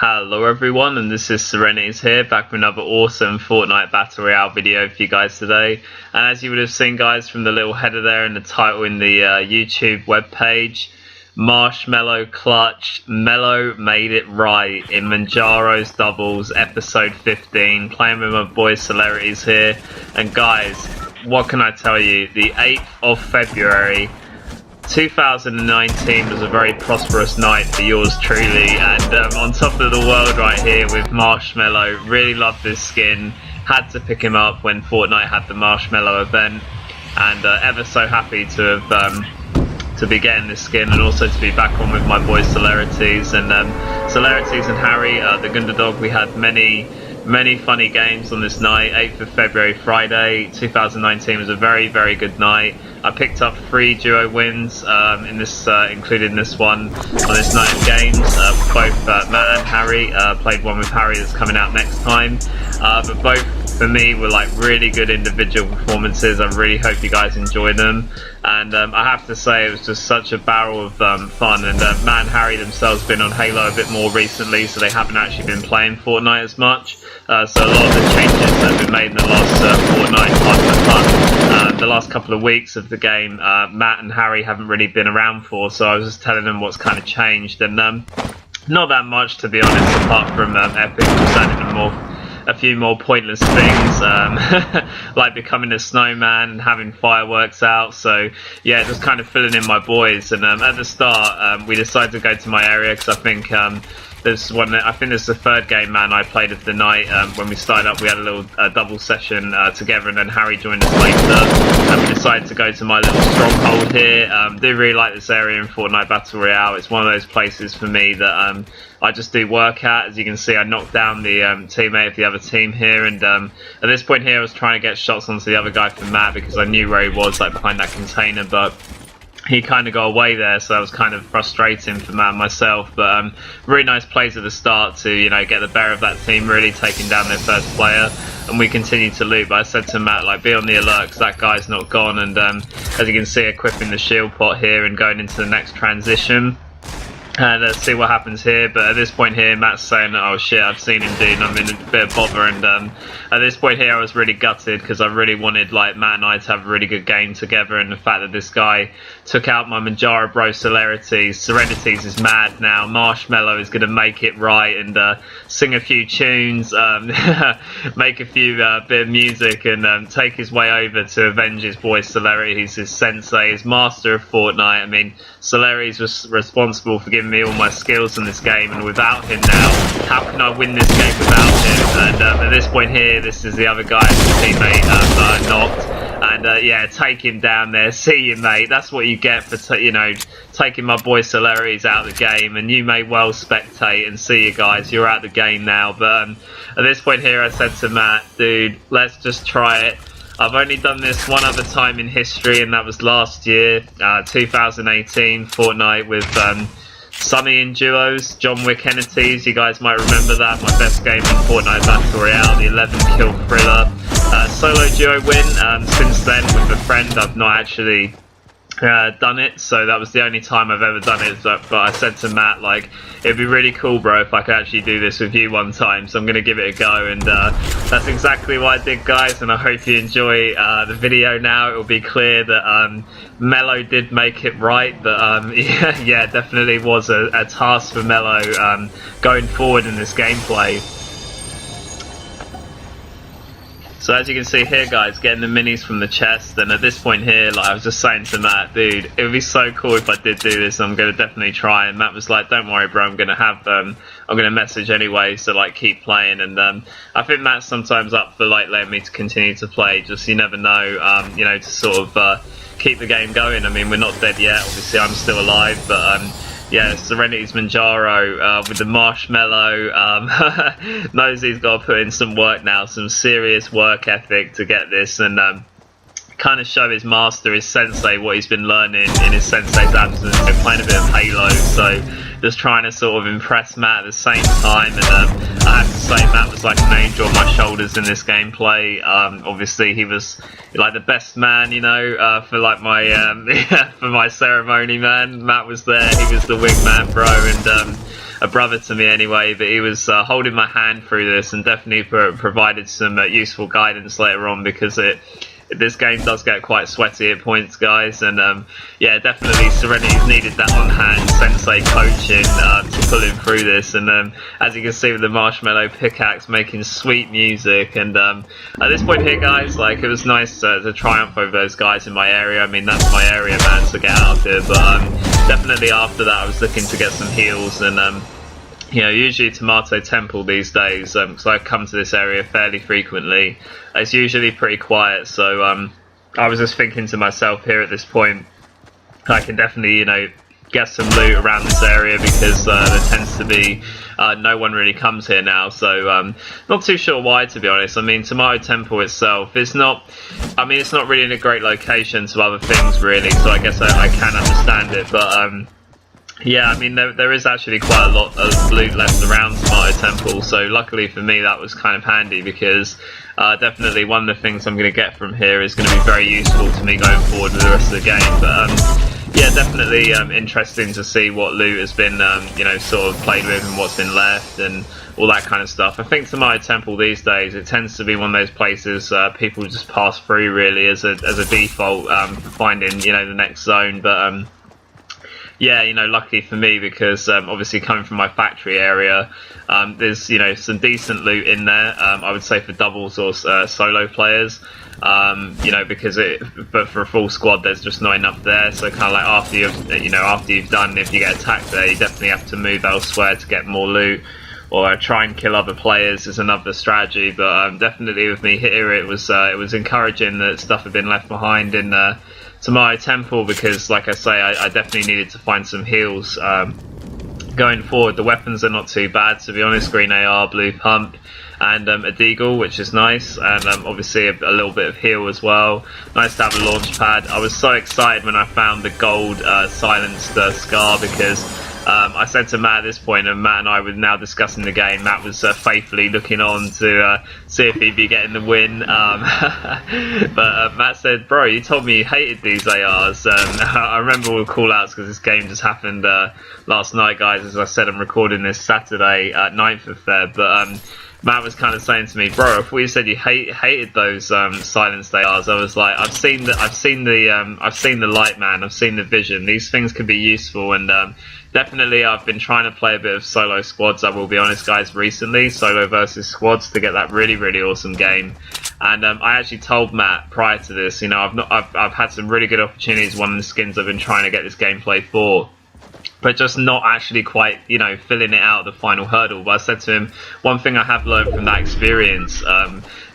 Hello everyone, and this is CelerityzZ here, back with another awesome Fortnite Battle Royale video for you guys today. And as you would have seen, guys, from the little header there and the title in the YouTube webpage, Marshmello clutch, Mello made it right in Munjaro's doubles episode 15, playing with my boy CelerityzZ here. And guys, what can I tell you, the 8th of February 2019 was a very prosperous night for yours truly, and on top of the world right here with Marshmello. Really loved this skin, had to pick him up when Fortnite had the Marshmello event, and ever so happy to have to be getting this skin, and also to be back on with my boy CelerityzZ and Harry, the Gundadog. We had many funny games on this night. 8th of February, Friday 2019 was a very good night. I picked up 3 duo wins in this, including this one on this night of games. Both Matt and Harry. Played one with Harry that's coming out next time. But both for me were like really good individual performances. I really hope you guys enjoy them. And I have to say, it was just such a barrel of fun. And Matt and Harry themselves been on Halo a bit more recently, so they haven't actually been playing Fortnite as much. So a lot of the changes that have been made in the last the last couple of weeks of the game, Matt and Harry haven't really been around for. So I was just telling them what's kind of changed, and not that much, to be honest, apart from Epic sending them a few more pointless things, like becoming a snowman and having fireworks out. So yeah, just kind of filling in my boys. And at the start, we decided to go to my area because I think there's one. I think this is the third game, man, I played of the night. When we started up, we had a little double session together, and then Harry joined us later. And we decided to go to my little stronghold here. Do really like this area in Fortnite Battle Royale. It's one of those places for me that I just do work at. As you can see, I knocked down the teammate of the other team here, and at this point here, I was trying to get shots onto the other guy from Matt because I knew where he was, like behind that container, but he kind of got away there, so that was kind of frustrating for Matt and myself. But really nice plays at the start to, you know, get the better of that team, really taking down their first player, and we continued to loot. But I said to Matt, like, be on the alert because that guy's not gone. And as you can see, equipping the shield pot here and going into the next transition. Let's see what happens here. But at this point here, Matt's saying, oh shit, I've seen him, dude, and I'm in a bit of bother. And at this point here, I was really gutted because I really wanted, like, Matt and I to have a really good game together. And the fact that this guy took out my Munjaro bro CelerityzZ is mad now. Marshmello is going to make it right and sing a few tunes, make a few bit of music, and take his way over to avenge his boy Celerity. He's his sensei, his master of Fortnite. I mean, CelerityzZ was responsible for giving me all my skills in this game, and without him now, how can I win this game without him? And at this point here, this is the other guy, his teammate, that I knocked, and yeah, take him down there. See you, mate. That's what you get for taking my boy CelerityzZ out of the game. And you may well spectate and see you guys. You're out of the game now. But at this point here, I said to Matt, dude, let's just try it. I've only done this one other time in history, and that was last year, 2018, Fortnite with Sunny in duos, John Wick-enityzZ. You guys might remember that, my best game in Fortnite Battle Royale, the 11 kill thriller. Solo duo win. Since then, with a friend, I've not actually done it, so that was the only time I've ever done it. But I said to Matt, like, it'd be really cool, bro, if I could actually do this with you one time, so I'm going to give it a go. And that's exactly what I did, guys, and I hope you enjoy the video now. It will be clear that Mello did make it right, but yeah, definitely was a task for Mello going forward in this gameplay. So as you can see here, guys, getting the minis from the chest, and at this point here, like I was just saying to Matt, dude, it would be so cool if I did do this. I'm going to definitely try. And Matt was like, don't worry, bro, I'm going to message anyway, so like keep playing. And I think Matt's sometimes up for like letting me to continue to play. Just, you never know, you know, to sort of keep the game going. I mean, we're not dead yet. Obviously, I'm still alive, but yeah, CelerityzZ Munjaro with the Marshmello knows he's got to put in some work now, some serious work ethic to get this, and kind of show his master, his sensei, what he's been learning in his sensei's absence. They're playing a bit of Halo, so just trying to sort of impress Matt at the same time. And I have to say, Matt was like an angel on my shoulders in this gameplay. Obviously, he was like the best man, you know, for like my for my ceremony, man. Matt was there. He was the wingman, bro, and a brother to me anyway, but he was holding my hand through this and definitely provided some useful guidance later on, because this game does get quite sweaty at points, guys, and yeah, definitely Serenity's needed that on-hand sensei coaching to pull him through this. And as you can see with the Marshmello pickaxe making sweet music, and at this point here, guys, like, it was nice to triumph over those guys in my area. I mean, that's my area, man, so get out of here. But definitely after that I was looking to get some heals, and you know, usually Tomato Temple these days, because I come to this area fairly frequently, it's usually pretty quiet, so I was just thinking to myself here at this point, I can definitely, you know, get some loot around this area, because there tends to be no one really comes here now, so not too sure why, to be honest. I mean, Tomato Temple itself is not, I mean, it's not really in a great location to other things really, so I guess I can understand it, but yeah, I mean, there is actually quite a lot of loot left around Tomato Temple, so luckily for me that was kind of handy, because definitely one of the things I'm going to get from here is going to be very useful to me going forward with the rest of the game. But yeah, definitely interesting to see what loot has been, you know, sort of played with and what's been left and all that kind of stuff. I think Tomato Temple these days, it tends to be one of those places people just pass through really as a default for finding, you know, the next zone. But yeah, you know, lucky for me, because obviously coming from my factory area, there's, you know, some decent loot in there, I would say, for doubles or solo players, you know, because but for a full squad there's just not enough there, so kind of like after you've done, if you get attacked there, you definitely have to move elsewhere to get more loot, or try and kill other players is another strategy. But definitely with me here, it was encouraging that stuff had been left behind in Tomato Temple, because like I say, I definitely needed to find some heals going forward. The weapons are not too bad, to be honest. Green AR, blue pump, and a deagle, which is nice, and obviously a little bit of heal as well. Nice to have a launch pad. I was so excited when I found the gold silenced scar, because I said to Matt at this point, and Matt and I were now discussing the game, Matt was faithfully looking on to see if he'd be getting the win, but Matt said, bro, you told me you hated these ARs. I remember all the call outs, because this game just happened last night, guys. As I said, I'm recording this Saturday, 9th of Feb, but Matt was kind of saying to me, bro, if we said you hated those silenced ARs, I was like, I've seen the light, man. I've seen the vision. These things can be useful, and definitely I've been trying to play a bit of solo squads, I will be honest, guys, recently, solo versus squads, to get that really, really awesome game. And I actually told Matt prior to this, you know, I've had some really good opportunities, one of the skins I've been trying to get this gameplay for, but just not actually quite, you know, filling it out the final hurdle. But I said to him, one thing I have learned from that experience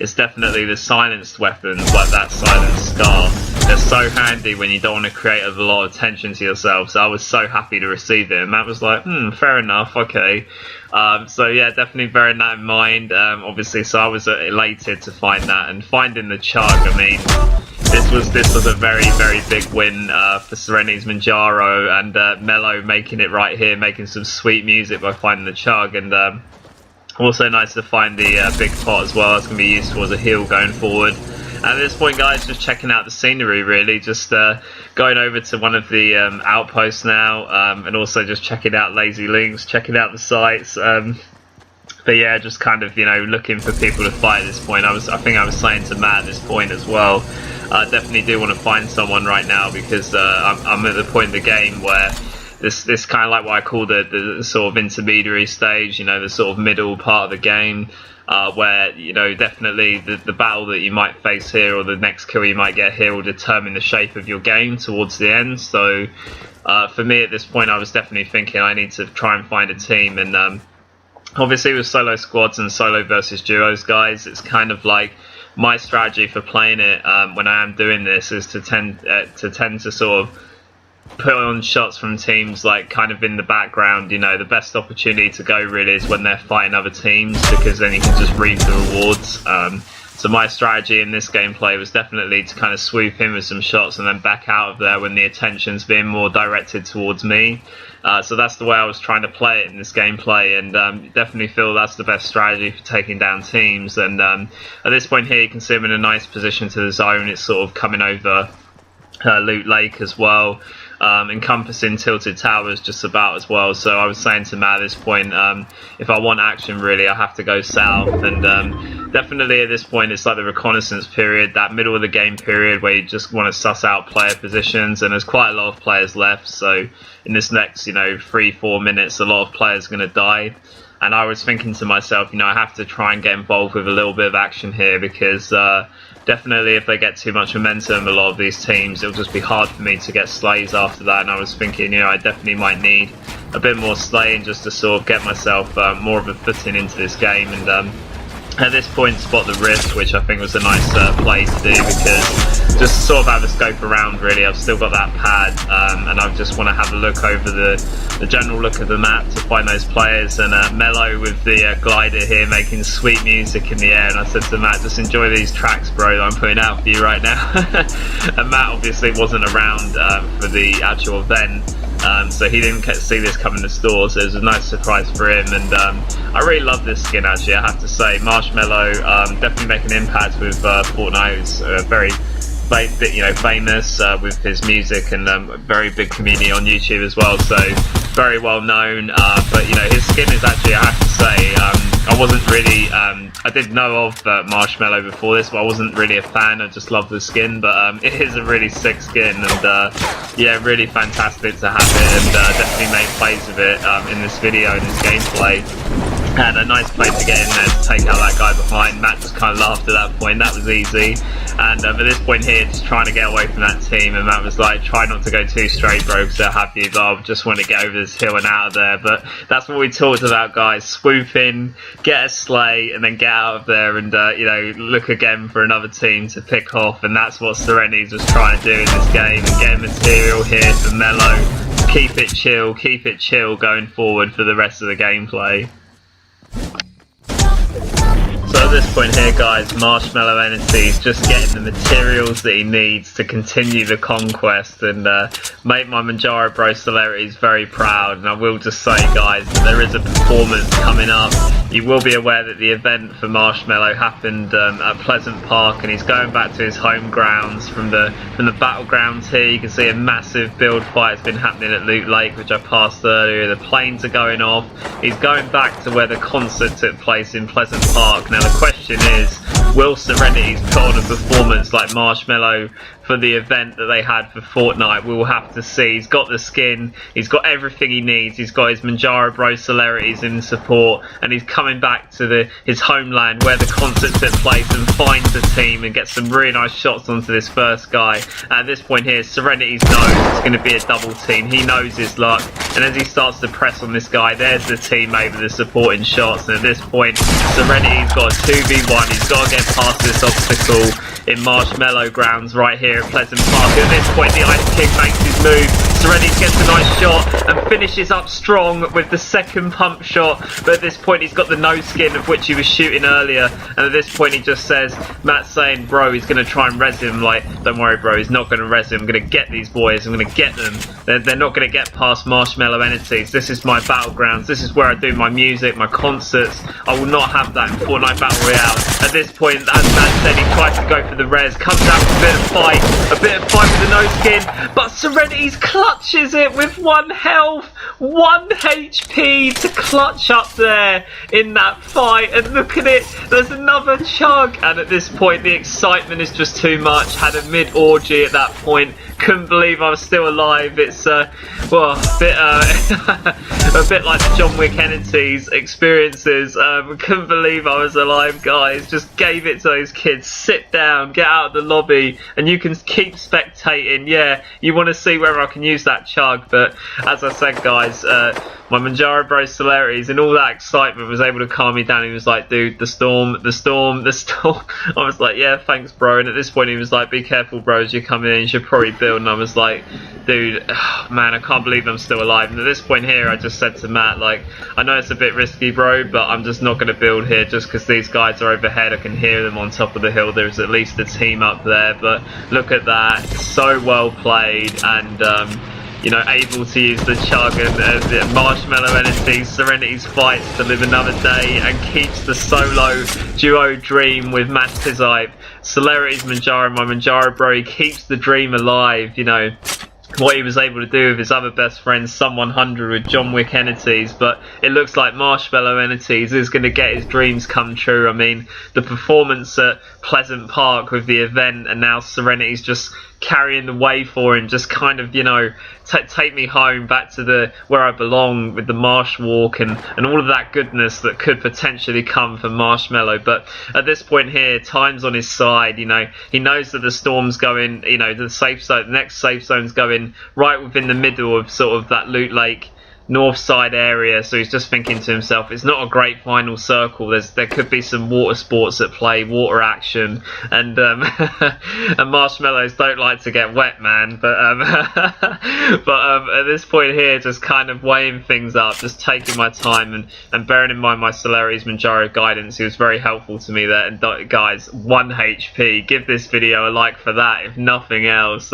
is definitely the silenced weapons, like that silenced scar. They're so handy when you don't want to create a lot of tension to yourself. So I was so happy to receive it, and Matt was like, fair enough, okay. So yeah, definitely bearing that in mind, obviously. So I was elated to find that, and finding the chug, I mean, this was a very, very big win for Serenityz's Munjaro, and Mello making it right here, making some sweet music by finding the chug, and also nice to find the big pot as well. That's going to be useful as a heal going forward. And at this point, guys, just checking out the scenery, really, just going over to one of the outposts now, and also just checking out Lazy Links, checking out the sites. But yeah, just kind of, you know, looking for people to fight at this point. I think I was saying to Matt at this point as well, I definitely do want to find someone right now, because I'm at the point in the game where this kind of like what I call the sort of intermediary stage, you know, the sort of middle part of the game, where, you know, definitely the battle that you might face here, or the next kill you might get here, will determine the shape of your game towards the end. So for me at this point, I was definitely thinking I need to try and find a team, and obviously with solo squads and solo versus duos, guys, it's kind of like my strategy for playing it when I am doing this is to tend to sort of put on shots from teams like kind of in the background. You know, the best opportunity to go really is when they're fighting other teams, because then you can just reap the rewards. So my strategy in this gameplay was definitely to kind of swoop in with some shots and then back out of there when the attention's being more directed towards me. So that's the way I was trying to play it in this gameplay, and definitely feel that's the best strategy for taking down teams. And at this point here, you can see I'm in a nice position to the zone. It's sort of coming over Loot Lake as well. encompassing tilted towers just about as well. So I was saying to Matt at this point, if I want action really, I have to go south. And definitely at this point, it's like the reconnaissance period, that middle of the game period where you just want to suss out player positions, and there's quite a lot of players left. So in this next, 3-4 minutes, a lot of players are going to die. And I was thinking to myself, I have to try and get involved with a little bit of action here, because definitely if they get too much momentum, a lot of these teams, it'll just be hard for me to get slays after that. And I was thinking, I definitely might need a bit more slaying just to sort of get myself more of a footing into this game. And at this point, spot the rift, which I think was a nice play to do, because just sort of have a scope around really. I've still got that pad, and I just want to have a look over the general look of the map to find those players. And Mello with the glider here making sweet music in the air, and I said to Matt, just enjoy these tracks, bro, that I'm putting out for you right now. And Matt obviously wasn't around for the actual event, so he didn't see this coming to store, so it was a nice surprise for him. And I really love this skin, actually, I have to say. Marshmello definitely making an impact with Fortnite. It's very famous with his music, and very big community on YouTube as well, so very well known. But his skin is actually, I have to say, I wasn't really, I did know of Marshmello before this, but I wasn't really a fan. I just love the skin, but it is a really sick skin, and yeah, really fantastic to have it, and definitely made plays with it in this video, in this gameplay. And a nice play to get in there to take out that guy behind. Matt just kind of laughed at that point. That was easy. And at this point here, just trying to get away from that team. And Matt was like, try not to go too straight, bro, because they'll have you. But I just want to get over this hill and out of there. But that's what we talked about, guys. Swoop in, get a slay, and then get out of there. And, look again for another team to pick off. And that's what CelerityzZ was trying to do in this game. And get material here for Mello. Keep it chill going forward for the rest of the gameplay. So at this point here, guys, Marshmello-enityzZ just getting the materials that he needs to continue the conquest, and make my Munjaro bro CelerityzZ very proud. And I will just say, guys, there is a performance coming up. You will be aware that the event for Marshmello happened at Pleasant Park, and he's going back to his home grounds from the battlegrounds here. You can see a massive build fight has been happening at Loot Lake, which I passed earlier. The planes are going off. He's going back to where the concert took place in Pleasant Park. Now the question is, will CelerityzZ put on a performance like Marshmello for the event that they had for Fortnite? We will have to see. He's got the skin, he's got everything he needs, he's got his Munjaro bro CelerityzZ in support, and he's coming back to his homeland where the concert took place, and finds a team and gets some really nice shots onto this first guy. At this point here, CelerityzZ knows it's going to be a double team. He knows his luck, and as he starts to press on this guy, there's the teammate with the supporting shots. And at this point, CelerityzZ's got a 2v1. He's got to get past this obstacle in Marshmello grounds right here at Pleasant Park. At this point, the Ice King makes his move. CelerityzZ gets a nice shot and finishes up strong with the second pump shot. But at this point, he's got the no skin of which he was shooting earlier. And at this point, he just says, Matt's saying, bro, he's going to try and res him. Like, don't worry, bro, he's not going to res him. I'm going to get these boys. I'm going to get them. They're not going to get past Marshmello-enityzZ. This is my battlegrounds. This is where I do my music, my concerts. I will not have that in Fortnite Battle Royale. At this point, as Matt said, he tries to go for the res. Comes out with a bit of fight with the no skin. But CelerityzZ clutches it with 1 health, 1 HP to clutch up there in that fight. And look at it, there's another chug. And at this point, the excitement is just too much. Had a mid orgy at that point. Couldn't believe I was still alive. It's a bit a bit like the John Wick enityzZ experiences. Couldn't believe I was alive, guys. Just gave it to those kids. Sit down, get out of the lobby, and you can keep spectating. Yeah, you want to see whether I can use that chug, but as I said, guys, my Munjaro bro CelerityzZ and all that excitement was able to calm me down. He was like, dude, the storm. I was like, yeah, thanks, bro. And at this point, he was like, be careful, bro, as you come in, you should probably build. And I was like, dude, man, I can't believe I'm still alive. And at this point here, I just said to Matt, like, I know it's a bit risky, bro, but I'm just not going to build here just because these guys are overhead. I can hear them on top of the hill. There's at least a team up there, but look at that, so well played. And able to use the chug, and Marshmello-enityzZ, CelerityzZ fights to live another day and keeps the solo duo dream with Man CelerityzZ. CelerityzZ Munjaro, my Munjaro bro, he keeps the dream alive, what he was able to do with his other best friend, Sun 100 with John Wick entities, but it looks like Marshmello-enityzZ is going to get his dreams come true. I mean, the performance at Pleasant Park with the event, and now Serenity's just carrying the way for him, just kind of, you know, take me home back to where I belong with the Marsh Walk and all of that goodness that could potentially come from Marshmello. But at this point here, time's on his side. You know, he knows that the storm's going, you know, the safe zone, the next safe zone's going right within the middle of sort of that Loot Lake north side area, so he's just thinking to himself, it's not a great final circle, there could be some water sports at play, water action, and and marshmallows don't like to get wet, man, but at this point here, just kind of weighing things up, just taking my time, and bearing in mind my CelerityzZ Munjaro guidance, he was very helpful to me there. And guys, 1 HP, give this video a like for that, if nothing else.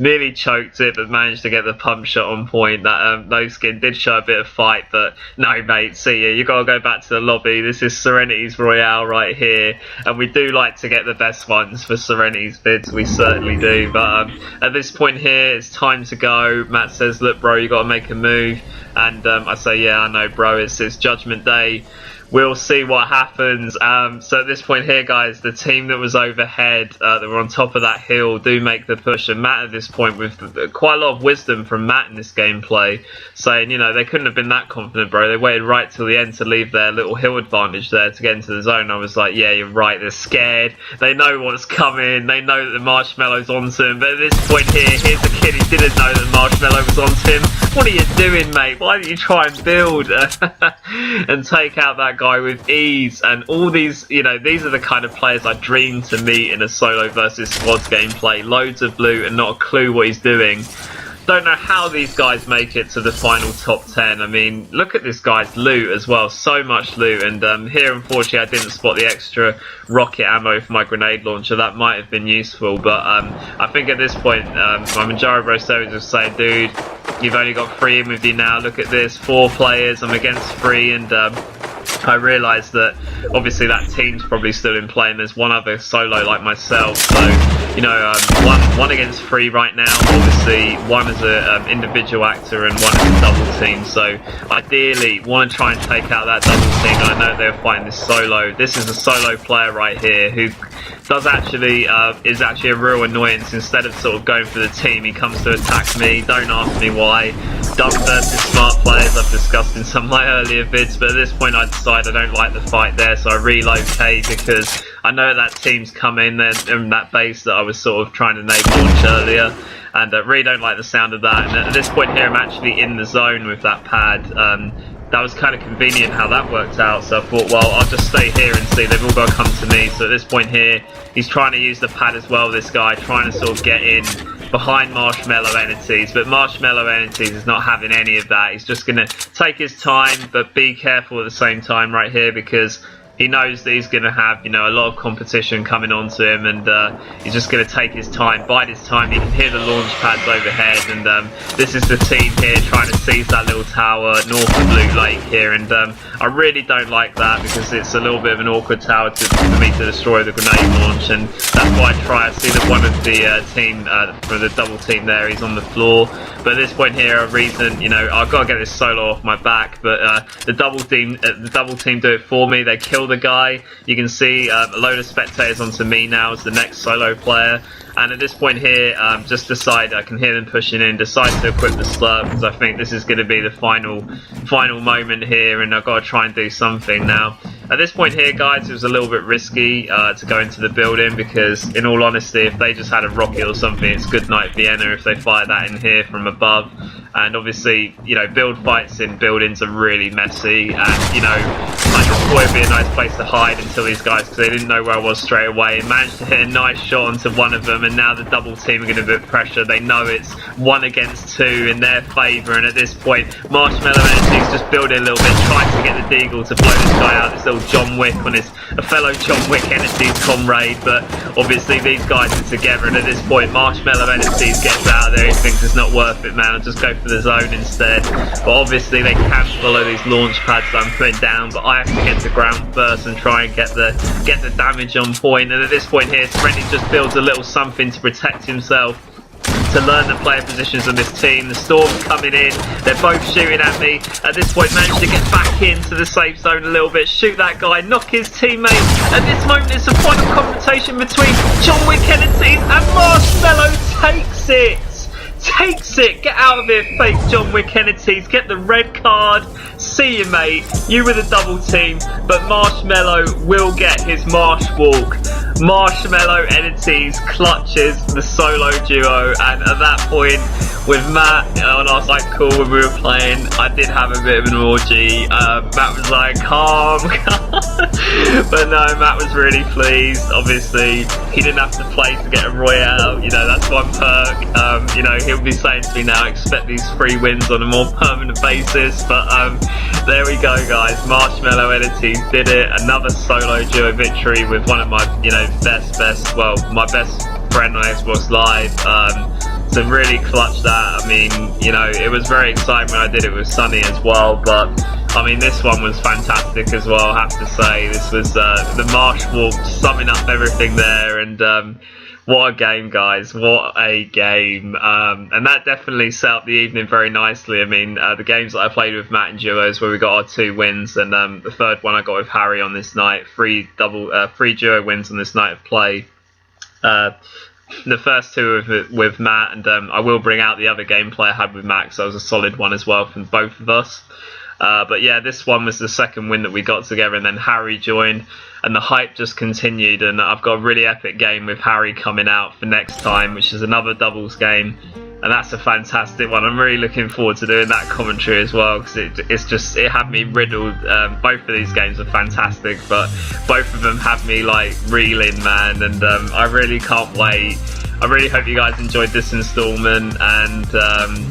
Nearly choked it, but managed to get the pump shot on point. That no skin did show a bit of fight, but no, mate, see ya, you gotta go back to the lobby. This is Serenity's Royale right here, and we do like to get the best ones for Serenity's vids, we certainly do. But at this point here, it's time to go. Matt says, look bro, you gotta make a move, and I say, yeah, I know bro, it's Judgment Day. We'll see what happens. So at this point here, guys, the team that was overhead, that were on top of that hill, do make the push. And Matt at this point, with quite a lot of wisdom from Matt in this gameplay, saying, you know, they couldn't have been that confident, bro. They waited right till the end to leave their little hill advantage there to get into the zone. I was like, yeah, you're right. They're scared. They know what's coming. They know that the Marshmellow's onto him. But at this point here, here's a kid who didn't know that the Marshmello was onto him. What are you doing, mate? Why don't you try and build and take out that guy with ease? And all these, you know, these are the kind of players I dream to meet in a solo versus squads gameplay. Loads of loot and not a clue what he's doing. Don't know how these guys make it to the final top 10. I mean, look at this guy's loot as well. So much loot. And here, unfortunately, I didn't spot the extra rocket ammo for my grenade launcher. That might have been useful. But I think at this point, my Munjaro bro was just saying, dude, you've only got 3 in with you now. Look at this. 4 players. I'm against 3. And I realised that obviously that team's probably still in play, and there's one other solo like myself, so you know, one against 3 right now. Obviously one is an individual actor and one is a double team, so ideally want to try and take out that double team. I know they're fighting this solo. This is a solo player right here who does actually is actually a real annoyance. Instead of sort of going for the team, he comes to attack me. Don't ask me why. Dumb versus smart players I've discussed in some of my earlier vids, but at this point I decide I don't like the fight there, so I relocate because I know that team's coming in that base that I was sort of trying to nade launch earlier, and really don't like the sound of that. And at this point here, I'm actually in the zone with that pad. That was kind of convenient how that worked out, so I thought, well, I'll just stay here and see. They've all got to come to me. So at this point here, he's trying to use the pad as well, this guy, trying to sort of get in behind Marshmello-enityzZ, but Marshmello-enityzZ is not having any of that. He's just going to take his time, but be careful at the same time right here, because he knows that he's going to have, you know, a lot of competition coming onto him, and he's just going to take his time, bide his time. You can hear the launch pads overhead, and this is the team here trying to seize that little tower north of Loot Lake here, and I really don't like that because it's a little bit of an awkward tower for me to destroy the grenade launch, and that's why I try. I see that one of the team, for the double team there, he's on the floor, but at this point here, a reason, you know, I've got to get this solo off my back, but the double team do it for me. They kill the guy. You can see a load of spectators onto me now as the next solo player, and at this point here, just decide, I can hear them pushing in, decide to equip the slurp because I think this is going to be the final moment here, and I've got to try and do something now. At this point here, guys, it was a little bit risky to go into the building because, in all honesty, if they just had a rocket or something, it's good night Vienna if they fire that in here from above. And obviously, you know, build fights in buildings are really messy, and, you know, I just thought it'd be a nice place to hide until these guys, because they didn't know where I was straight away, and managed to hit a nice shot onto one of them, and now the double team are going to put pressure. They know it's 1 against 2 in their favour, and at this point, Marshmello-enityzZ just building a little bit, trying to get the deagle to blow this guy out, this little John Wick on a fellow John Wick entityzZ comrade, but obviously these guys are together, and at this point, Marshmello-enityzZ gets out of there. He thinks it's not worth it, man, I'll just go for the zone instead. But obviously they can follow these launch pads that I'm putting down, but I have to get to ground first and try and get the damage on point. And at this point here, Serenity just builds a little something to protect himself, to learn the player positions on this team. The Storm's coming in, they're both shooting at me. At this point, managed to get back into the safe zone a little bit, shoot that guy, knock his teammate. At this moment, it's a final confrontation between JohnWick-enityzZ and Marshmello. Takes it, get out of here, fake JohnWick-enityzZ, get the red card, see you mate, you were the double team, but Marshmello will get his marsh walk. Marshmello-enityzZ clutches the solo duo, and at that point, with Matt on our side call when we were playing, I did have a bit of an orgy. Matt was like, calm, but no, Matt was really pleased. Obviously, he didn't have to play to get a Royale, you know, that's one perk. You know, he'll be saying to me now, expect these 3 wins on a more permanent basis, but there we go guys, Marshmello-enityzZ did it, another solo duo victory with one of my, you know, my best friend on Xbox Live. To really clutch that, I mean, you know, it was very exciting when I did it with Sunny as well, but I mean, this one was fantastic as well, I have to say. This was the Marsh Walk summing up everything there, and what a game, guys, what a game. And that definitely set up the evening very nicely. I mean, the games that I played with Matt in duos where we got our 2 wins, and the third one I got with Harry on this night, 3 duo wins on this night of play. The first 2 with Matt, and I will bring out the other gameplay I had with Matt, so it was a solid one as well from both of us. But yeah, this one was the second win that we got together, and then Harry joined, and the hype just continued, and I've got a really epic game with Harry coming out for next time, which is another doubles game, and that's a fantastic one. I'm really looking forward to doing that commentary as well, because it had me riddled. Both of these games are fantastic, but both of them had me like reeling, man, and I really can't wait. I really hope you guys enjoyed this installment, and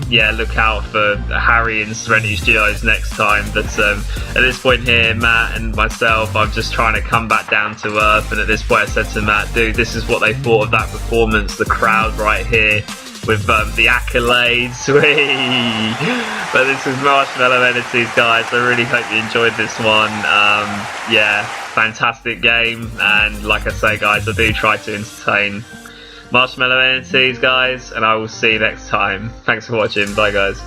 yeah, look out for Harry and CelerityzZ duos next time. But at this point here, Matt and myself, I'm just trying to come back down to earth, and at this point I said to Matt, dude, this is what they thought of that performance, the crowd right here with the accolades. But this is Marshmello-enityzZ, guys. I really hope you enjoyed this one. Yeah, fantastic game, and like I say, guys, I do try to entertain. Marshmello-enityzZ, guys, and I will see you next time. Thanks for watching. Bye, guys.